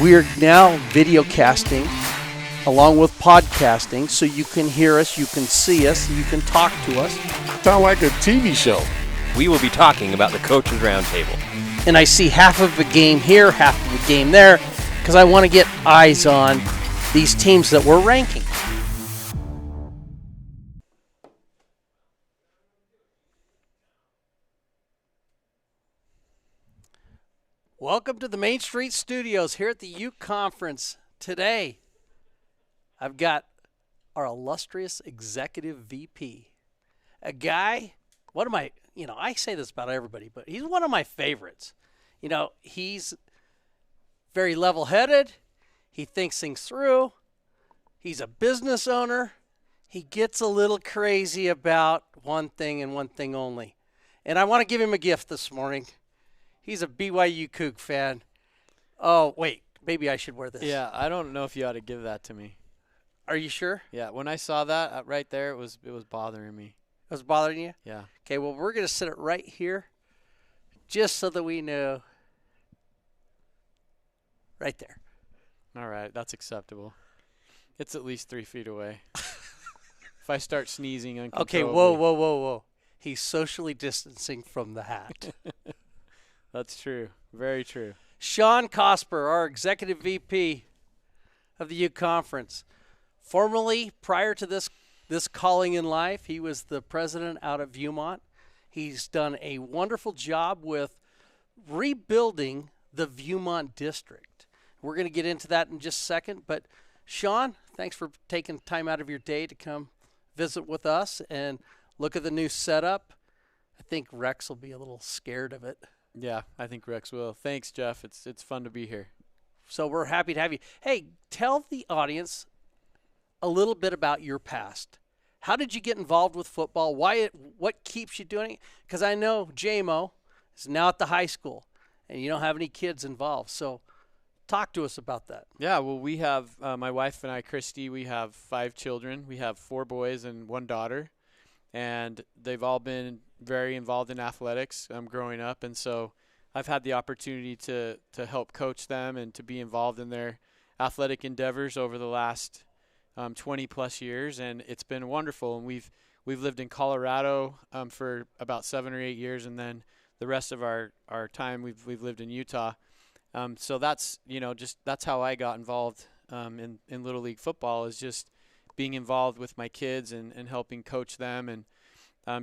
We are now video casting along with podcasting, so you can hear us, you can see us, you can talk to us. Sound like a TV show. We will be talking about the Coaches Roundtable. And I see half of the game here, half of the game there, because I want to get eyes on these teams that we're ranking. Welcome to the Main Street Studios here at the Ute Conference. Today, I've got our illustrious executive VP, a guy, I say this about everybody, but he's one of my favorites. He's very level-headed. He thinks things through. He's a business owner. He gets a little crazy about one thing and one thing only. And I want to give him a gift this morning. He's a BYU Coug fan. Oh, wait. Maybe I should wear this. Yeah, I don't know if you ought to give that to me. Are you sure? Yeah, when I saw that right there, it was bothering me. It was bothering you? Yeah. Okay, well, we're going to set it right here just so that we know. Right there. All right, that's acceptable. It's at least 3 feet away. If I start sneezing uncontrollably. Okay, whoa. He's socially distancing from the hat. That's true. Very true. Sean Cosper, our executive VP of the Ute Conference. Formerly, prior to this calling in life, he was the president out of Viewmont. He's done a wonderful job with rebuilding the Viewmont district. We're going to get into that in just a second. But, Sean, thanks for taking time out of your day to come visit with us and look at the new setup. I think Rex will be a little scared of it. Yeah, I think Rex will. Thanks, Jeff. It's fun to be here. So we're happy to have you. Hey, tell the audience a little bit about your past. How did you get involved with football? What keeps you doing it? Because I know JMO is now at the high school, and you don't have any kids involved. So talk to us about that. Yeah, well, we have my wife and I, Christy, we have 5 children. We have 4 boys and 1 daughter, and they've all been very involved in athletics growing up, and so I've had the opportunity to help coach them and to be involved in their athletic endeavors over the last 20 plus years, and it's been wonderful. And we've lived in Colorado for about 7 or 8 years, and then the rest of our time we've lived in Utah. So that's that's how I got involved in Little League football, is just being involved with my kids and helping coach them. And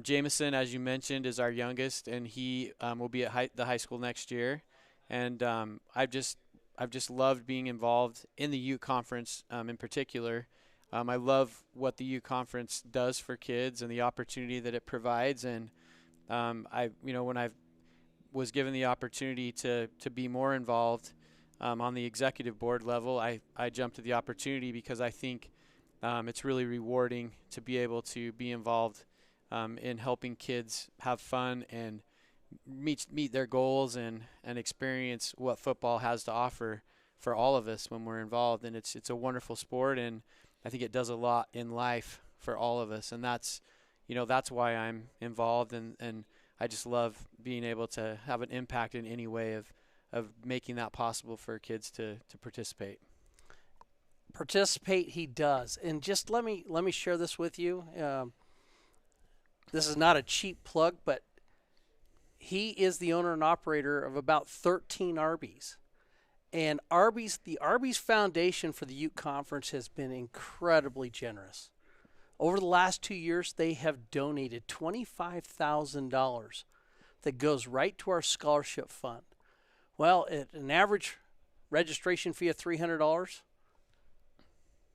Jameson, as you mentioned, is our youngest, and he will be at the high school next year. And I've just loved being involved in the Ute Conference in particular. I love what the Ute Conference does for kids and the opportunity that it provides. And when I was given the opportunity to be more involved on the executive board level, I jumped at the opportunity because I think it's really rewarding to be able to be involved in helping kids have fun and meet their goals and experience what football has to offer for all of us when we're involved. And it's a wonderful sport, and I think it does a lot in life for all of us. And that's why I'm involved, and I just love being able to have an impact in any way of making that possible for kids to participate. Participate he does. And just let me share this with you. This is not a cheap plug, but he is the owner and operator of about 13 Arby's. And the Arby's Foundation for the Ute Conference has been incredibly generous. Over the last 2 years, they have donated $25,000 that goes right to our scholarship fund. Well, at an average registration fee of $300,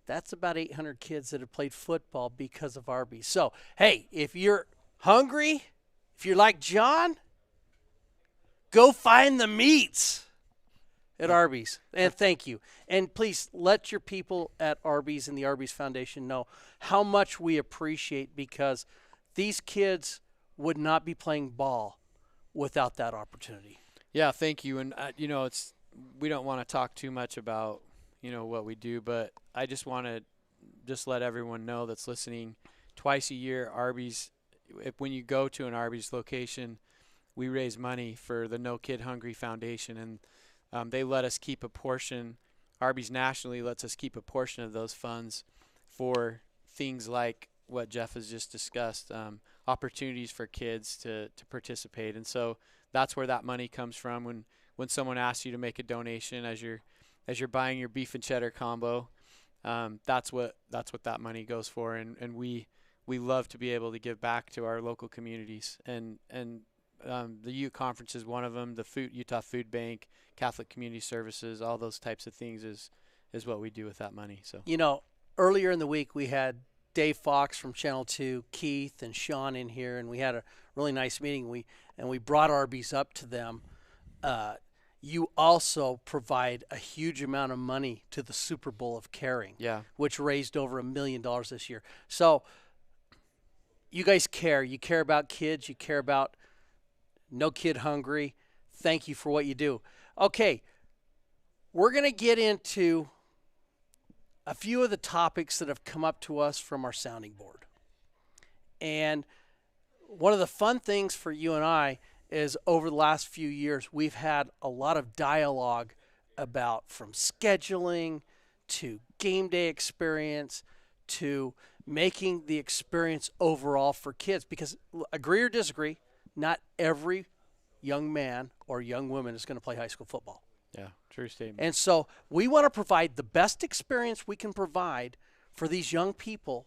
that's about 800 kids that have played football because of Arby's. So, hey, if you're hungry, if you're like John, go find the meats at Arby's. And thank you. And please let your people at Arby's and the Arby's Foundation know how much we appreciate, because these kids would not be playing ball without that opportunity. Yeah, thank you. And, we don't want to talk too much about what we do, but I just want to let everyone know that's listening, twice a year, Arby's, when you go to an Arby's location, we raise money for the No Kid Hungry Foundation, and they let us keep a portion Arby's nationally lets us keep a portion of those funds for things like what Jeff has just discussed, opportunities for kids to participate. And so that's where that money comes from when someone asks you to make a donation as you're buying your beef and cheddar combo. That's what that money goes for, and we love to be able to give back to our local communities, and the Ute Conference is one of them. The Utah Food Bank, Catholic Community Services, all those types of things is what we do with that money. So earlier in the week we had Dave Fox from Channel 2, Keith and Sean in here, and we had a really nice meeting. We brought Arby's up to them. You also provide a huge amount of money to the Super Bowl of Caring, which raised over $1 million this year. So you guys care. You care about kids. You care about No Kid Hungry. Thank you for what you do. Okay, we're going to get into a few of the topics that have come up to us from our sounding board. And one of the fun things for you and I is over the last few years, we've had a lot of dialogue about from scheduling to game day experience to making the experience overall for kids. Because agree or disagree, not every young man or young woman is going to play high school football. Yeah, true statement. And so we want to provide the best experience we can provide for these young people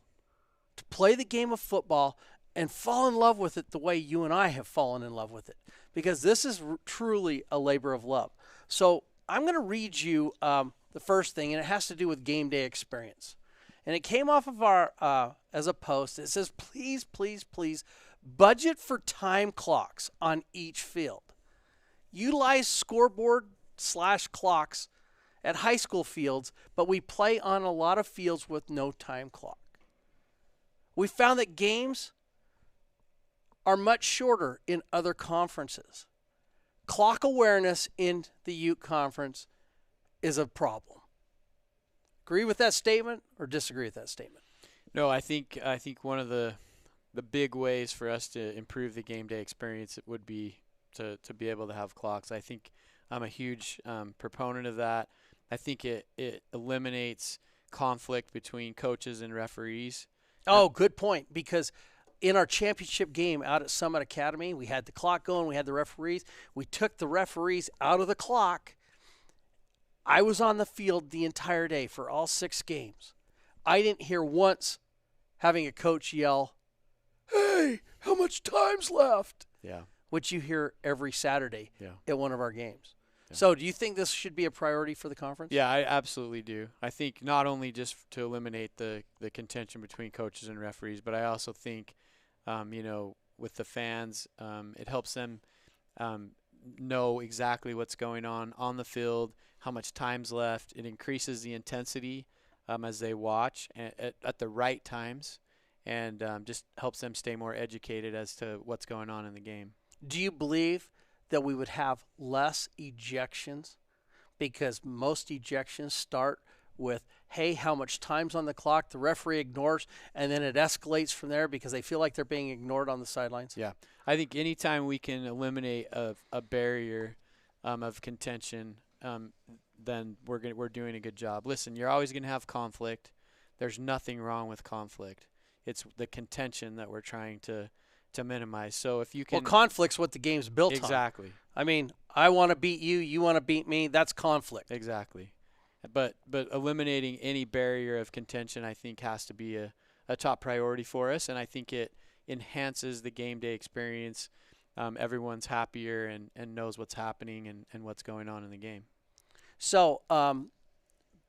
to play the game of football and fall in love with it the way you and I have fallen in love with it, because this is truly a labor of love. So I'm going to read you the first thing, and it has to do with game day experience. And it came off of our as a post. It says, please, please, please budget for time clocks on each field. Utilize scoreboard/clocks at high school fields, but we play on a lot of fields with no time clock. We found that games are much shorter in other conferences. Clock awareness in the Ute Conference is a problem. Agree with that statement or disagree with that statement? No, I think one of the big ways for us to improve the game day experience would be to be able to have clocks. I think I'm a huge proponent of that. I think it eliminates conflict between coaches and referees. Oh, good point, because in our championship game out at Summit Academy, we had the clock going, we had the referees. We took the referees out of the clock. I was on the field the entire day for all 6 games. I didn't hear once having a coach yell, "Hey, how much time's left?" Yeah. Which you hear every Saturday at one of our games. Yeah. So do you think this should be a priority for the conference? Yeah, I absolutely do. I think not only just to eliminate the contention between coaches and referees, but I also think, with the fans, it helps them know exactly what's going on the field, how much time's left. It increases the intensity as they watch at the right times, and just helps them stay more educated as to what's going on in the game. Do you believe that we would have less ejections? Because most ejections start with, hey, how much time's on the clock? The referee ignores, and then it escalates from there because they feel like they're being ignored on the sidelines. Yeah. I think anytime we can eliminate a barrier of contention, then we're doing a good job. Listen, you're always going to have conflict. There's nothing wrong with conflict. It's the contention that we're trying to minimize. So if you can, well, conflict's what the game's built on. Exactly. I mean, I want to beat you, you want to beat me. That's conflict. Exactly. But eliminating any barrier of contention, I think, has to be a top priority for us, and I think it enhances the game day experience. Everyone's happier and knows what's happening and what's going on in the game. So,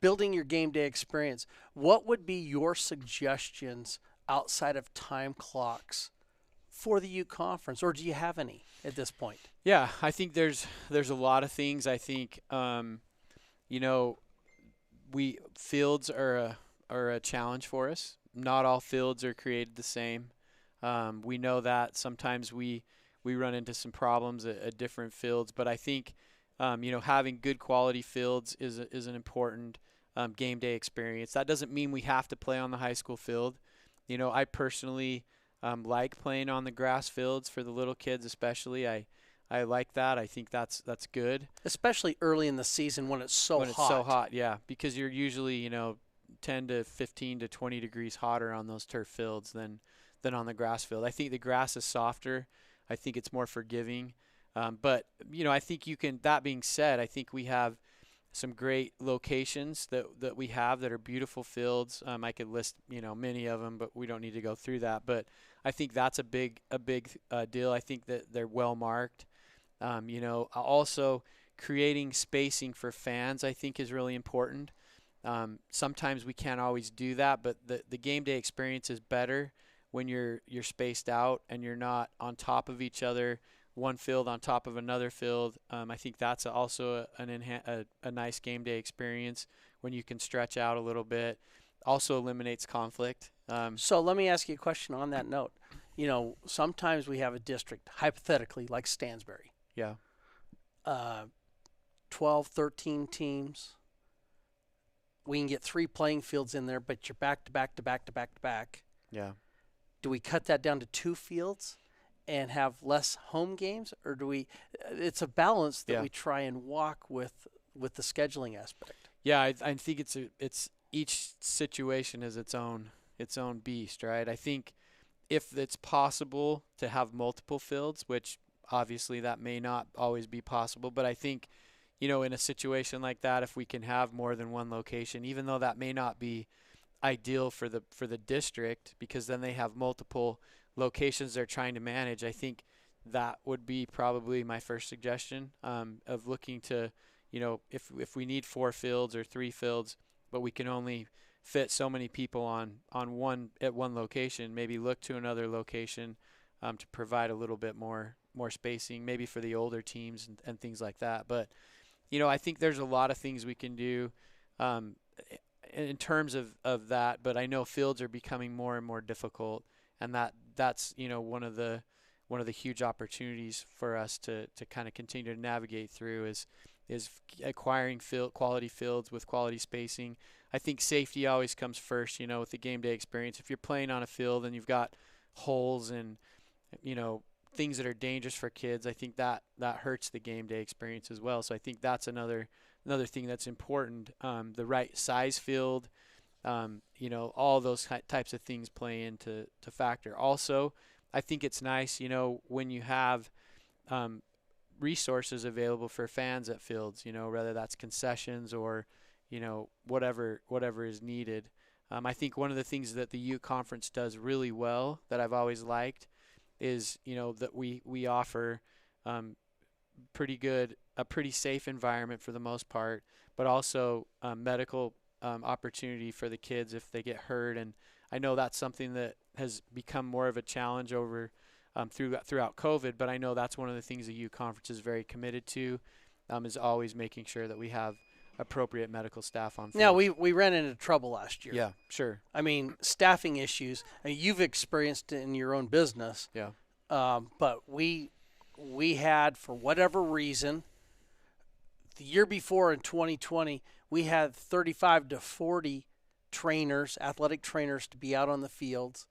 building your game day experience, what would be your suggestions outside of time clocks for the Ute Conference, or do you have any at this point? Yeah, I think there's a lot of things. I think fields are a challenge for us. Not all fields are created the same. We know that sometimes we run into some problems at different fields, but I think having good quality fields is an important game day experience. That doesn't mean we have to play on the high school field. I personally like playing on the grass fields for the little kids, especially. I I like that. I think that's good. Especially early in the season when it's so hot. When it's so hot, yeah, because you're usually 10 to 15 to 20 degrees hotter on those turf fields than on the grass field. I think the grass is softer. I think it's more forgiving. But I think you can. That being said, I think we have some great locations that we have that are beautiful fields. I could list many of them, but we don't need to go through that. But I think that's a big deal. I think that they're well marked. Also creating spacing for fans, I think, is really important. Sometimes we can't always do that, but the game day experience is better when you're spaced out and you're not on top of each other, one field on top of another field. I think that's also a nice game day experience when you can stretch out a little bit. Also eliminates conflict. So let me ask you a question on that note. Sometimes we have a district, hypothetically, like Stansbury. Yeah. 12, 13 teams. We can get 3 playing fields in there, but you're back to back to back to back to back. Yeah. Do we cut that down to 2 fields and have less home games, or do we? It's a balance that we try and walk with the scheduling aspect. Yeah, I think it's each situation is its own beast, right? I think if it's possible to have multiple fields, which obviously that may not always be possible, but I think in a situation like that, if we can have more than one location, even though that may not be ideal for the district, because then they have multiple locations they're trying to manage, I think that would be probably my first suggestion of looking to, if we need 4 fields or 3 fields, but we can only fit so many people on one at one location, maybe look to another location to provide a little bit more spacing, maybe for the older teams and things like that. But I think there's a lot of things we can do in terms of that, but I know fields are becoming more and more difficult, and that's one of the huge opportunities for us to kind of continue to navigate through is acquiring quality fields with quality spacing. I think safety always comes first, with the game day experience. If you're playing on a field and you've got holes and things that are dangerous for kids, I think that hurts the game day experience as well. So I think that's another thing that's important. The right size field, all those types of things play into factor. Also, I think it's nice, when you have resources available for fans at fields, whether that's concessions or whatever is needed. I think one of the things that the Ute Conference does really well that I've always liked is that we offer a pretty safe environment for the most part, but also medical opportunity for the kids if they get hurt. And I know that's something that has become more of a challenge over throughout COVID, but I know that's one of the things the Ute Conference is very committed to, is always making sure that we have appropriate medical staff on field. Now, we ran into trouble last year. Yeah, sure. I mean, staffing issues. I mean, you've experienced it in your own business. Yeah. But we had, for whatever reason, the year before in 2020, we had 35 to 40 trainers, athletic trainers, to be out on the fields.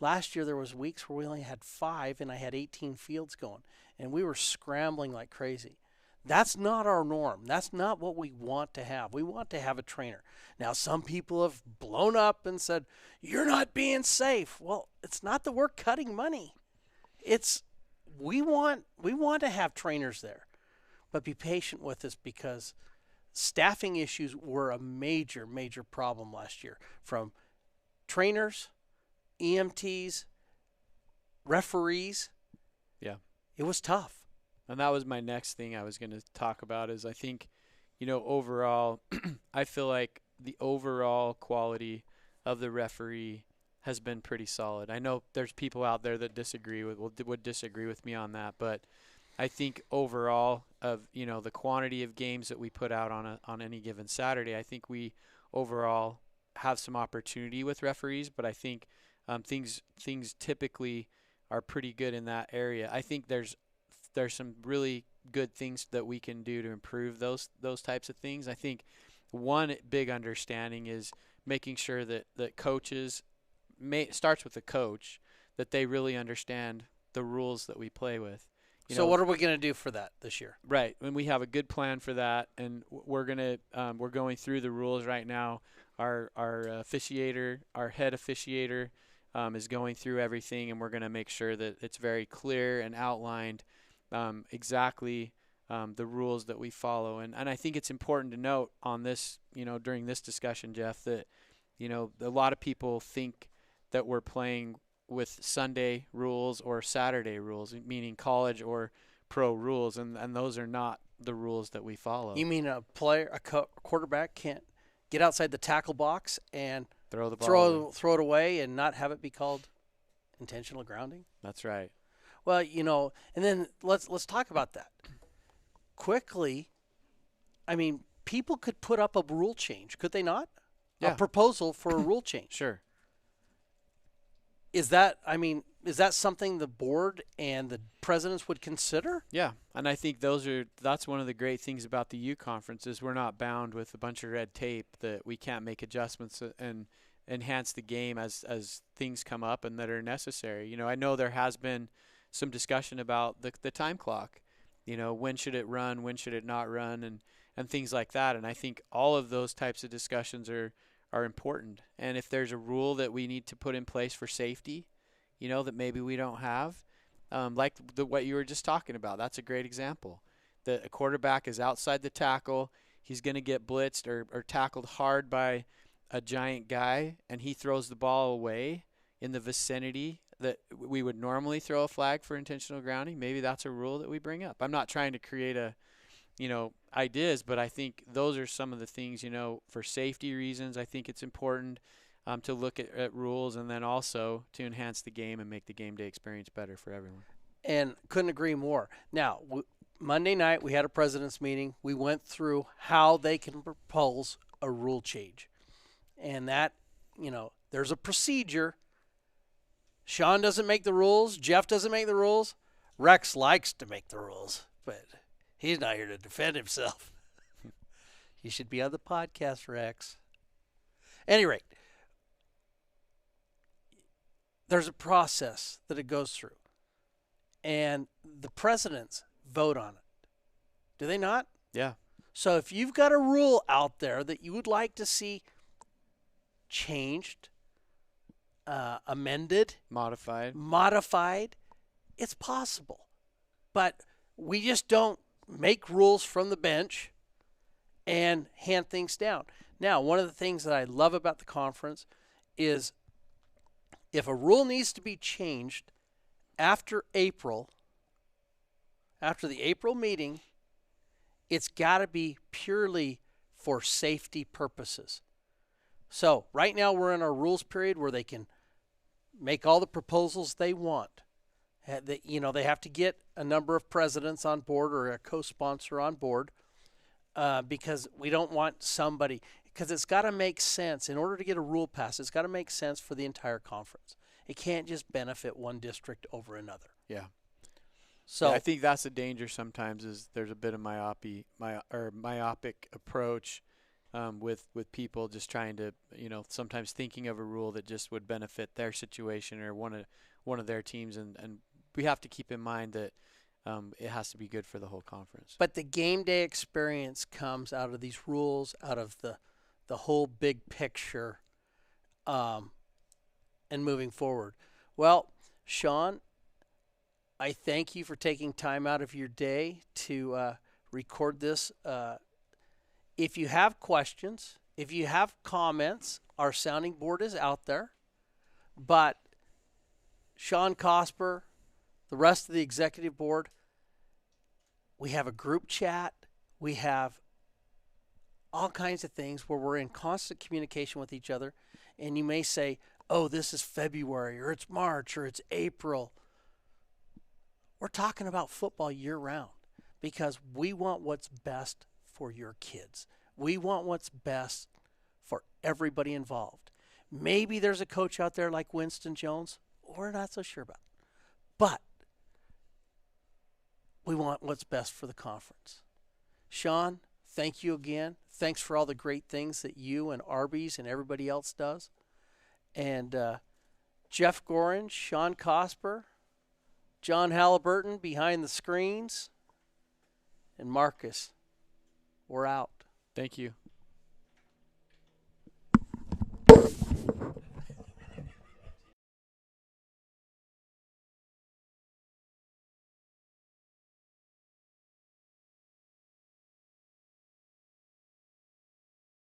Last year there was weeks where we only had 5, and I had 18 fields going, and we were scrambling like crazy. That's not our norm. That's not what we want to have. We want to have a trainer. Now, some people have blown up and said, "You're not being safe." Well, it's not that we're cutting money. It's we want to have trainers there, but be patient with us, because staffing issues were a major problem last year, from trainers, EMTs, referees. Yeah. It was tough. And that was my next thing I was going to talk about is I think, overall, I feel like the overall quality of the referee has been pretty solid. I know there's people out there that would disagree with me on that, but I think overall of, the quantity of games that we put out on any given Saturday, I think we overall have some opportunity with referees, but I think things typically are pretty good in that area. I think there's some really good things that we can do to improve those types of things. I think one big understanding is making sure that coaches starts with the coach, that they really understand the rules that we play with. So what are we going to do for that this year? Right, and we have a good plan for that, and we're going through the rules right now. Our officiator, our head officiator, is going through everything, and we're going to make sure that it's very clear and outlined exactly the rules that we follow. And I think it's important to note on this, during this discussion, Jeff, that a lot of people think that we're playing with Sunday rules or Saturday rules, meaning college or pro rules, and those are not the rules that we follow. You mean a quarterback can't get outside the tackle box and throw the ball throw it away and not have it be called intentional grounding? That's right. Well, and then let's talk about that quickly. I mean, people could put up a rule change, could they not? Yeah. A proposal for a rule change. Sure. Is that something the board and the presidents would consider? Yeah, and I think that's one of the great things about the Ute Conference is we're not bound with a bunch of red tape that we can't make adjustments and enhance the game as things come up and that are necessary. I know there has been some discussion about the time clock. When should it run, when should it not run, and things like that. And I think all of those types of discussions are important. And if there's a rule that we need to put in place for safety, that maybe we don't have, like what you were just talking about, that's a great example. That a quarterback is outside the tackle, he's going to get blitzed or tackled hard by a giant guy, and he throws the ball away in the vicinity that we would normally throw a flag for intentional grounding. Maybe that's a rule that we bring up. I'm not trying to create ideas, but I think those are some of the things, for safety reasons. I think it's important to look at rules, and then also to enhance the game and make the game day experience better for everyone. And couldn't agree more. Now, Monday night we had a president's meeting. We went through how they can propose a rule change. And that, there's a procedure. Sean doesn't make the rules. Jeff doesn't make the rules. Rex likes to make the rules, but he's not here to defend himself. You should be on the podcast, Rex. At any rate, there's a process that it goes through, and the presidents vote on it. Do they not? Yeah. So if you've got a rule out there that you would like to see changed, amended, modified, it's possible. But we just don't make rules from the bench and hand things down. Now, one of the things that I love about the conference is if a rule needs to be changed after the April meeting, it's got to be purely for safety purposes. So right now we're in our rules period where they can make all the proposals they want. They have to get a number of presidents on board or a co-sponsor on board because we don't want somebody – because it's got to make sense. In order to get a rule passed, it's got to make sense for the entire conference. It can't just benefit one district over another. Yeah. So I think that's the danger sometimes is there's a bit of myopic approach with people just trying to, sometimes thinking of a rule that just would benefit their situation or one of their teams. And we have to keep in mind that it has to be good for the whole conference. But the game day experience comes out of these rules, out of the whole big picture and moving forward. Well, Sean, I thank you for taking time out of your day to record this. If you have questions, if you have comments, our sounding board is out there. But Sean Cosper, the rest of the executive board, we have a group chat. We have all kinds of things where we're in constant communication with each other. And you may say, oh, this is February, or it's March, or it's April. We're talking about football year-round because we want what's best for your kids. We want what's best for everybody involved. Maybe there's a coach out there like Winston Jones we're not so sure about. But we want what's best for the conference. Sean, thank you again. Thanks for all the great things that you and Arby's and everybody else does. And Jeff Gorin, Sean Cosper, John Halliburton behind the screens, and Marcus, we're out. Thank you.